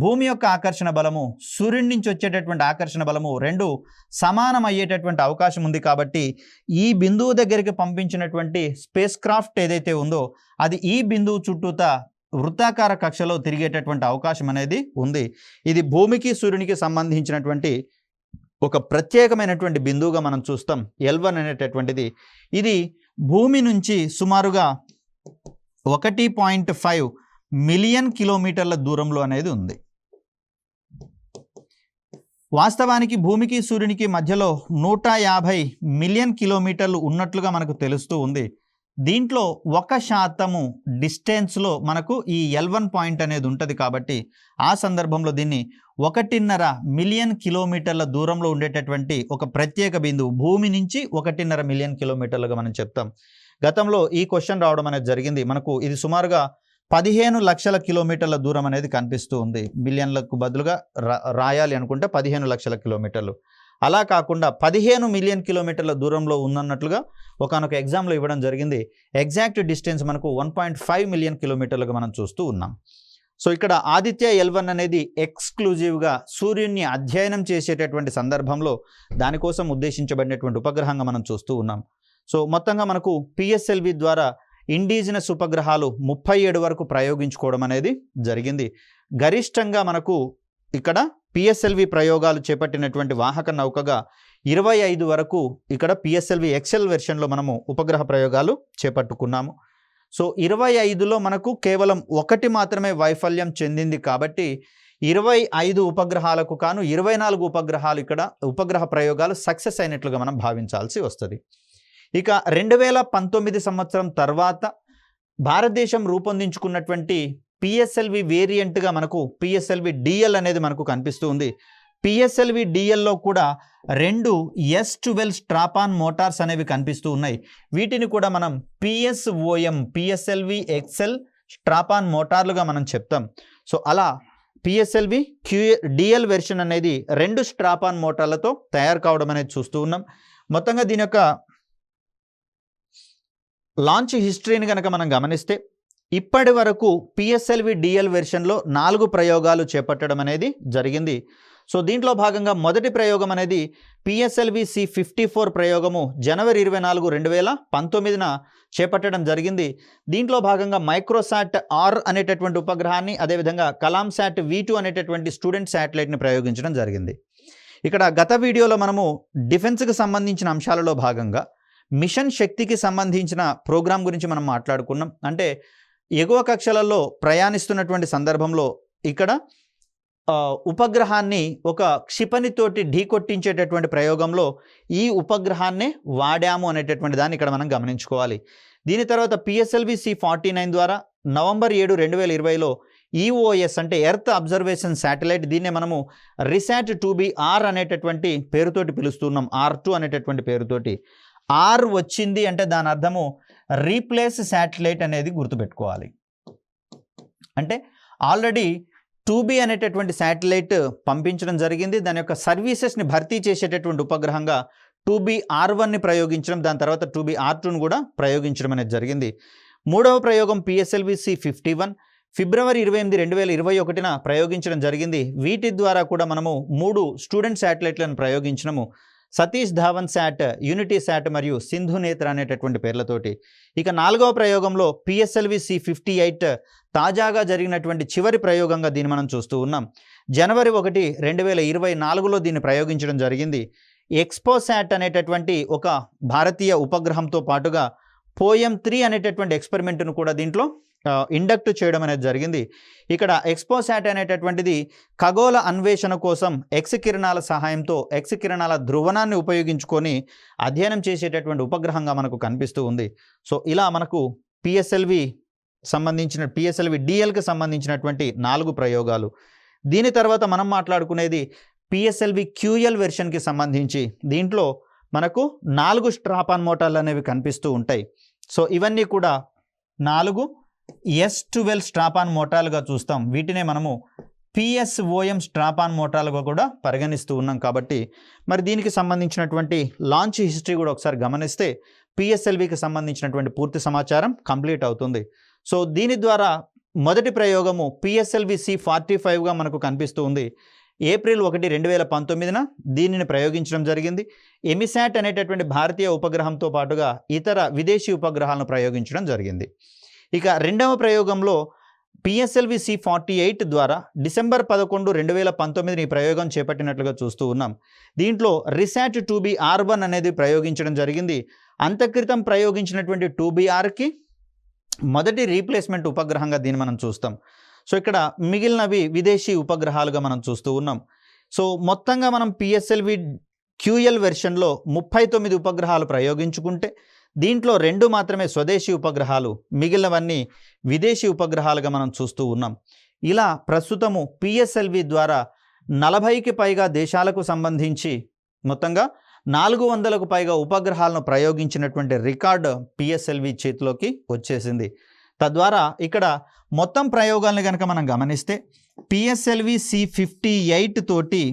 భూమి యొక్క ఆకర్షణ బలము, సూర్యుడి నుంచి వచ్చేటటువంటి ఆకర్షణ బలము రెండు సమానం అయ్యేటటువంటి అవకాశం ఉంది. కాబట్టి ఈ బిందువు దగ్గరికి పంపించినటువంటి స్పేస్ క్రాఫ్ట్ ఏదైతే ఉందో అది ఈ బిందువు చుట్టూతా వృత్తాకార కక్షలో తిరిగేటటువంటి అవకాశం అనేది ఉంది. ఇది భూమికి సూర్యునికి సంబంధించినటువంటి ఒక ప్రత్యేకమైనటువంటి బిందువుగా మనం చూస్తాం L1 అనేటటువంటిది. ఇది భూమి నుంచి సుమారుగా 1.5 మిలియన్ కిలోమీటర్ల దూరంలో అనేది ఉంది. వాస్తవానికి భూమికి సూర్యునికి మధ్యలో 150 మిలియన్ కిలోమీటర్లు ఉన్నట్లుగా మనకు తెలుస్తూ ఉంది. దీంట్లో 1% డిస్టెన్స్లో మనకు ఈ L1 పాయింట్ అనేది ఉంటుంది. కాబట్టి ఆ సందర్భంలో దీన్ని 1.5 మిలియన్ కిలోమీటర్ల దూరంలో ఉండేటటువంటి ఒక ప్రత్యేక బిందువు, భూమి నుంచి 1.5 మిలియన్ కిలోమీటర్లుగా మనం చెప్తాం. గతంలో ఈ క్వశ్చన్ రావడం అనేది జరిగింది. మనకు ఇది సుమారుగా 15 లక్షల కిలోమీటర్ల దూరం అనేది కనిపిస్తూ ఉంది. మిలియన్లకు బదులుగా రాయాలి అనుకుంటే 15 లక్షల కిలోమీటర్లు. అలా కాకుండా 15 మిలియన్ కిలోమీటర్ల దూరంలో ఉన్నట్లుగా ఒకనొక ఎగ్జామ్లో ఇవ్వడం జరిగింది. ఎగ్జాక్ట్ డిస్టెన్స్ మనకు 1.5 మిలియన్ కిలోమీటర్లుగా మనం చూస్తూ ఉన్నాం. సో ఇక్కడ ఆదిత్య L1 అనేది ఎక్స్క్లూజివ్గా సూర్యుడిని అధ్యయనం చేసేటటువంటి సందర్భంలో దానికోసం ఉద్దేశించబడినటువంటి ఉపగ్రహంగా మనం చూస్తూ ఉన్నాం. సో మొత్తంగా మనకు PSLV ద్వారా ఇండిజినస్ ఉపగ్రహాలు 37 వరకు ప్రయోగించుకోవడం అనేది జరిగింది. గరిష్టంగా మనకు ఇక్కడ PSLV ప్రయోగాలు చేపట్టినటువంటి వాహక నౌకగా 25 వరకు ఇక్కడ PSLV XL వెర్షన్లో మనము ఉపగ్రహ ప్రయోగాలు చేపట్టుకున్నాము. సో 25లో మనకు కేవలం ఒకటి మాత్రమే వైఫల్యం చెందింది కాబట్టి 25 ఉపగ్రహాలకు కాను 24 ఉపగ్రహాలు ఇక్కడ ఉపగ్రహ ప్రయోగాలు సక్సెస్ అయినట్లుగా మనం భావించాల్సి వస్తుంది. ఇక 2019 సంవత్సరం తర్వాత భారతదేశం రూపొందించుకున్నటువంటి PSLV వేరియంట్గా మనకు PSLV DL అనేది మనకు కనిపిస్తూ ఉంది. PSLV DLలో కూడా 2 S12 స్ట్రాపాన్ మోటార్స్ అనేవి కనిపిస్తూ ఉన్నాయి. వీటిని కూడా మనం PSOM PSLV XL స్ట్రాపాన్ మోటార్లుగా మనం చెప్తాం. సో అలా PSLV DL వెర్షన్ అనేది 2 స్ట్రాపాన్ మోటార్లతో తయారు కావడం అనేది చూస్తూ ఉన్నాం. మొత్తంగా దీని యొక్క లాంచ్ హిస్టరీని కనుక మనం గమనిస్తే ఇప్పటి వరకు PSLV DL వెర్షన్లో 4 ప్రయోగాలు చేపట్టడం అనేది జరిగింది. సో దీంట్లో భాగంగా మొదటి ప్రయోగం అనేది PSLV C54 ప్రయోగము జనవరి 24, 2019న చేపట్టడం జరిగింది. దీంట్లో భాగంగా మైక్రోసాట్ R అనేటటువంటి ఉపగ్రహాన్ని అదేవిధంగా కలాంశాట్ V2 అనేటటువంటి స్టూడెంట్ శాటిలైట్ని ప్రయోగించడం జరిగింది. ఇక్కడ గత వీడియోలో మనము డిఫెన్స్కి సంబంధించిన అంశాలలో భాగంగా మిషన్ శక్తికి సంబంధించిన ప్రోగ్రాం గురించి మనం మాట్లాడుకున్నాం. అంటే ఎగువ కక్షలలో ప్రయాణిస్తున్నటువంటి సందర్భంలో ఇక్కడ ఉపగ్రహాన్ని ఒక క్షిపణితోటి ఢీకొట్టించేటటువంటి ప్రయోగంలో ఈ ఉపగ్రహాన్నే వాడాము అనేటటువంటి దాన్ని ఇక్కడ మనం గమనించుకోవాలి. దీని తర్వాత PSLV C49 ద్వారా నవంబర్ 7, 2020లో EOS అంటే ఎర్త్ అబ్జర్వేషన్ శాటిలైట్, దీన్నే మనము రిసాట్ 2B-R అనేటటువంటి పేరుతోటి పిలుస్తున్నాం. R2 అనేటటువంటి పేరుతోటి. R వచ్చింది అంటే దాని అర్థము రీప్లేస్ శాటిలైట్ అనేది గుర్తుపెట్టుకోవాలి. అంటే ఆల్రెడీ 2B అనేటటువంటి శాటిలైట్ పంపించడం జరిగింది. దాని యొక్క సర్వీసెస్ని భర్తీ చేసేటటువంటి ఉపగ్రహంగా 2B-R1ని ప్రయోగించడం, దాని తర్వాత 2B-R2ను కూడా ప్రయోగించడం అనేది జరిగింది. మూడవ ప్రయోగం PSLV C51 ఫిబ్రవరి 28, 2021న ప్రయోగించడం జరిగింది. వీటి ద్వారా కూడా మనము 3 స్టూడెంట్ శాటిలైట్లను ప్రయోగించినము. Satish Dhawan sat, unity sat మరియు సింధు నేత్ర అనేటటువంటి పేర్లతోటి. ఇక 4వ ప్రయోగంలో PSLV C58 తాజాగా జరిగినటువంటి చివరి ప్రయోగంగా దీన్ని మనం చూస్తూ ఉన్నాం. జనవరి 1, 2024లో దీన్ని ప్రయోగించడం జరిగింది. ఎక్స్పోసాట్ అనేటటువంటి ఒక భారతీయ ఉపగ్రహంతో పాటుగా POEM-3 అనేటటువంటి ఎక్స్పెరిమెంట్ను కూడా దీంట్లో ఇండక్ట్ చేయడం అనేది జరిగింది. ఇక్కడ ఎక్స్పోసాట్ అనేటటువంటిది ఖగోళ అన్వేషణ కోసం ఎక్స్ కిరణాల సహాయంతో ఎక్స్ కిరణాల ధ్రువణాన్ని ఉపయోగించుకొని అధ్యయనం చేసేటటువంటి ఉపగ్రహంగా మనకు కనిపిస్తూ ఉంది. సో ఇలా మనకు PSLV DLకి సంబంధించినటువంటి 4 ప్రయోగాలు. దీని తర్వాత మనం మాట్లాడుకునేది PSLV QL వెర్షన్కి సంబంధించి. దీంట్లో మనకు 4 స్ట్రాపాన్ మోటార్లు అనేవి కనిపిస్తూ ఉంటాయి. సో ఇవన్నీ కూడా 4 S12 స్ట్రాపాన్ మోటార్లుగా చూస్తాం. వీటినే మనము PSOM స్ట్రాపాన్ మోటార్లుగా కూడా పరిగణిస్తూ ఉన్నాం. కాబట్టి మరి దీనికి సంబంధించినటువంటి లాంచ్ హిస్టరీ కూడా ఒకసారి గమనిస్తే PSLVకి సంబంధించినటువంటి పూర్తి సమాచారం కంప్లీట్ అవుతుంది. సో దీని ద్వారా మొదటి ప్రయోగము PSLV C45గా మనకు కనిపిస్తూ ఉంది. ఏప్రిల్ 1, 2019న దీనిని ప్రయోగించడం జరిగింది. ఎమిసాట్ అనేటటువంటి భారతీయ ఉపగ్రహంతో పాటుగా ఇతర విదేశీ ఉపగ్రహాలను ప్రయోగించడం జరిగింది. ఇక రెండవ ప్రయోగంలో PSLV C48 ద్వారా డిసెంబర్ 11, 2019 ఈ ప్రయోగం చేపట్టినట్లుగా చూస్తూ ఉన్నాం. దీంట్లో రిసాట్ 2B-R1 అనేది ప్రయోగించడం జరిగింది. అంతక్రితం ప్రయోగించినటువంటి 2B-Rకి మొదటి రీప్లేస్మెంట్ ఉపగ్రహంగా దీన్ని మనం చూస్తాం. సో ఇక్కడ మిగిలినవి విదేశీ ఉపగ్రహాలుగా మనం చూస్తూ ఉన్నాం. సో మొత్తంగా మనం PSLV QL వెర్షన్లో 39 ఉపగ్రహాలు ప్రయోగించుకుంటే దీంట్లో 2 మాత్రమే స్వదేశీ ఉపగ్రహాలు, మిగిలినవన్నీ విదేశీ ఉపగ్రహాలుగా మనం చూస్తూ ఉన్నాం. ఇలా ప్రస్తుతము PSLV ద్వారా 40కి పైగా దేశాలకు సంబంధించి మొత్తంగా 400కు పైగా ఉపగ్రహాలను ప్రయోగించినటువంటి రికార్డు PSLV చేతిలోకి వచ్చేసింది. తద్వారా ఇక్కడ మొత్తం ప్రయోగాలను కనుక మనం గమనిస్తే PSLV C58 తోటి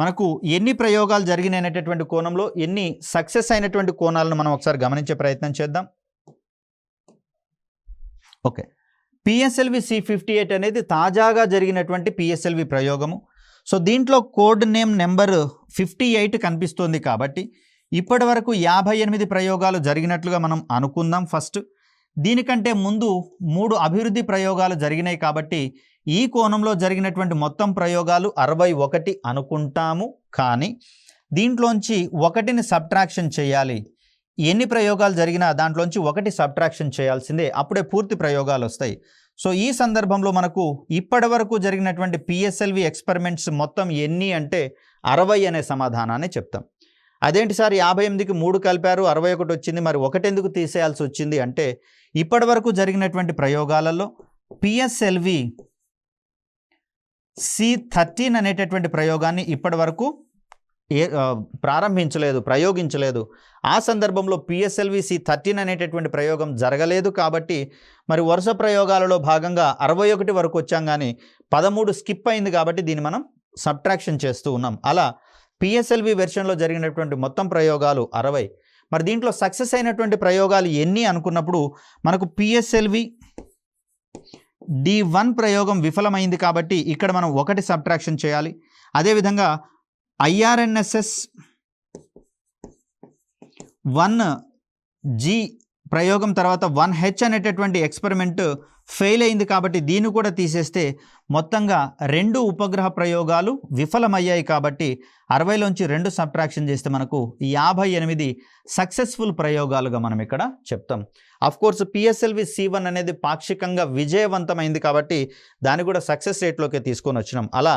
మనకు ఎన్ని ప్రయోగాలు జరిగినటువంటి కోణంలో ఎన్ని సక్సెస్ అయినటువంటి కోణాలను మనం ఒకసారి గమనించే ప్రయత్నం చేద్దాం. ఓకే, పిఎస్ఎల్వి C58 అనేది తాజాగా జరిగినటువంటి పిఎస్ఎల్వి ప్రయోగము. సో దీంట్లో కోడ్ నేమ్ నెంబర్ 58 కనిపిస్తుంది కాబట్టి ఇప్పటి వరకు 58 ప్రయోగాలు జరిగినట్లుగా మనం అనుకుందాం. ఫస్ట్ దీనికంటే ముందు 3 అభివృద్ధి ప్రయోగాలు జరిగినాయి కాబట్టి ఈ కోణంలో జరిగినటువంటి మొత్తం ప్రయోగాలు 61 అనుకుంటాము. కానీ దీంట్లోంచి 1ని సబ్ట్రాక్షన్ చేయాలి. ఎన్ని ప్రయోగాలు జరిగినా దాంట్లోంచి 1 సబ్ట్రాక్షన్ చేయాల్సిందే, అప్పుడే పూర్తి ప్రయోగాలు వస్తాయి. సో ఈ సందర్భంలో మనకు ఇప్పటి వరకు జరిగినటువంటి పిఎస్ఎల్వి ఎక్స్పెరిమెంట్స్ మొత్తం ఎన్ని అంటే 60 అనే సమాధానాన్ని చెప్తాం. అదేంటి సార్ 58కి 3 కలిపారు 61 వచ్చింది, మరి 1 ఎందుకు తీసేయాల్సి వచ్చింది అంటే ఇప్పటి వరకు జరిగినటువంటి ప్రయోగాలలో పిఎస్ఎల్వి C13 అనేటటువంటి ప్రయోగాన్ని ఇప్పటి వరకు ప్రయోగించలేదు. ఆ సందర్భంలో పిఎస్ఎల్వి C13 అనేటటువంటి ప్రయోగం జరగలేదు కాబట్టి మరి వరుస ప్రయోగాలలో భాగంగా 61 వరకు వచ్చాం, కానీ 13 స్కిప్ అయింది కాబట్టి దీన్ని మనం సబ్ట్రాక్షన్ చేస్తూ ఉన్నాం. అలా పిఎస్ఎల్వి వెర్షన్లో జరిగినటువంటి మొత్తం ప్రయోగాలు 60. మరి దీంట్లో సక్సెస్ అయినటువంటి ప్రయోగాలు ఎన్ని అనుకున్నప్పుడు మనకు పిఎస్ఎల్వి D1 ప్రయోగం విఫలమైంది కాబట్టి ఇక్కడ మనం 1 సబ్ట్రాక్షన్ చేయాలి. అదేవిధంగా IRNSS 1G ప్రయోగం తర్వాత 1H అనేటటువంటి ఎక్స్పెరిమెంట్ ఫెయిల్ అయింది కాబట్టి దీన్ని కూడా తీసేస్తే మొత్తంగా 2 ఉపగ్రహ ప్రయోగాలు విఫలమయ్యాయి కాబట్టి 60లోంచి 2 సబ్ట్రాక్షన్ చేస్తే మనకు 58 సక్సెస్ఫుల్ ప్రయోగాలుగా మనం ఇక్కడ చెప్తాం. కోర్స్ పిఎస్ఎల్వి C1 అనేది పాక్షికంగా విజయవంతమైంది కాబట్టి దాన్ని కూడా సక్సెస్ రేట్లోకి తీసుకొని వచ్చినాం. అలా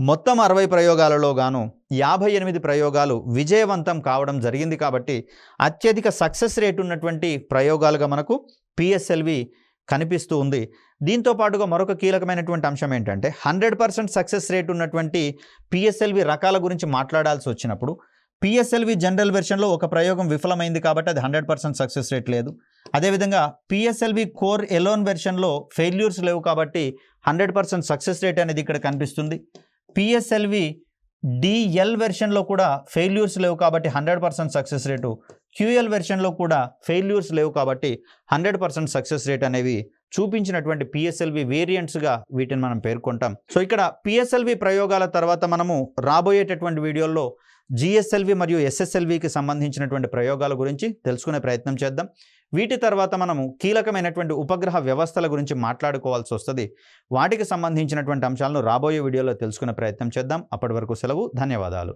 మొత్తం 60 ప్రయోగాలలో గాను 58 ప్రయోగాలు విజయవంతం కావడం జరిగింది కాబట్టి అత్యధిక సక్సెస్ రేట్ ఉన్నటువంటి ప్రయోగాలుగా మనకు పిఎస్ఎల్వి కనిపిస్తూ ఉంది. దీంతో పాటుగా మరొక కీలకమైనటువంటి అంశం ఏంటంటే 100% సక్సెస్ రేట్ ఉన్నటువంటి పిఎస్ఎల్వి రకాల గురించి మాట్లాడాల్సి వచ్చినప్పుడు పిఎస్ఎల్వి జనరల్ వెర్షన్లో ఒక ప్రయోగం విఫలమైంది కాబట్టి అది 100% సక్సెస్ రేట్ లేదు. అదేవిధంగా పిఎస్ఎల్వి కోర్ ఎలోన్ వెర్షన్లో ఫెయిల్యూర్స్ లేవు కాబట్టి 100% సక్సెస్ రేట్ అనేది ఇక్కడ కనిపిస్తుంది. పిఎస్ఎల్వి DL వెర్షన్లో కూడా ఫెయిల్యూర్స్ లేవు కాబట్టి 100% సక్సెస్ రేటు, QL వెర్షన్లో కూడా ఫెయిల్యూర్స్ లేవు కాబట్టి 100% సక్సెస్ రేట్ అనేవి చూపించినటువంటి పిఎస్ఎల్వి వేరియంట్స్గా వీటిని మనం పేర్కొంటాం. సో ఇక్కడ పిఎస్ఎల్వి ప్రయోగాల తర్వాత మనము రాబోయేటటువంటి వీడియోల్లో GSLV మరియు SSLVకి సంబంధించినటువంటి ప్రయోగాల గురించి తెలుసుకునే ప్రయత్నం చేద్దాం. వీటి తర్వాత మనము కీలకమైనటువంటి ఉపగ్రహ వ్యవస్థల గురించి మాట్లాడుకోవాల్సి వస్తుంది. వాటికి సంబంధించినటువంటి అంశాలను రాబోయే వీడియోలో తెలుసుకునే ప్రయత్నం చేద్దాం. అప్పటి వరకు సెలవు. ధన్యవాదాలు.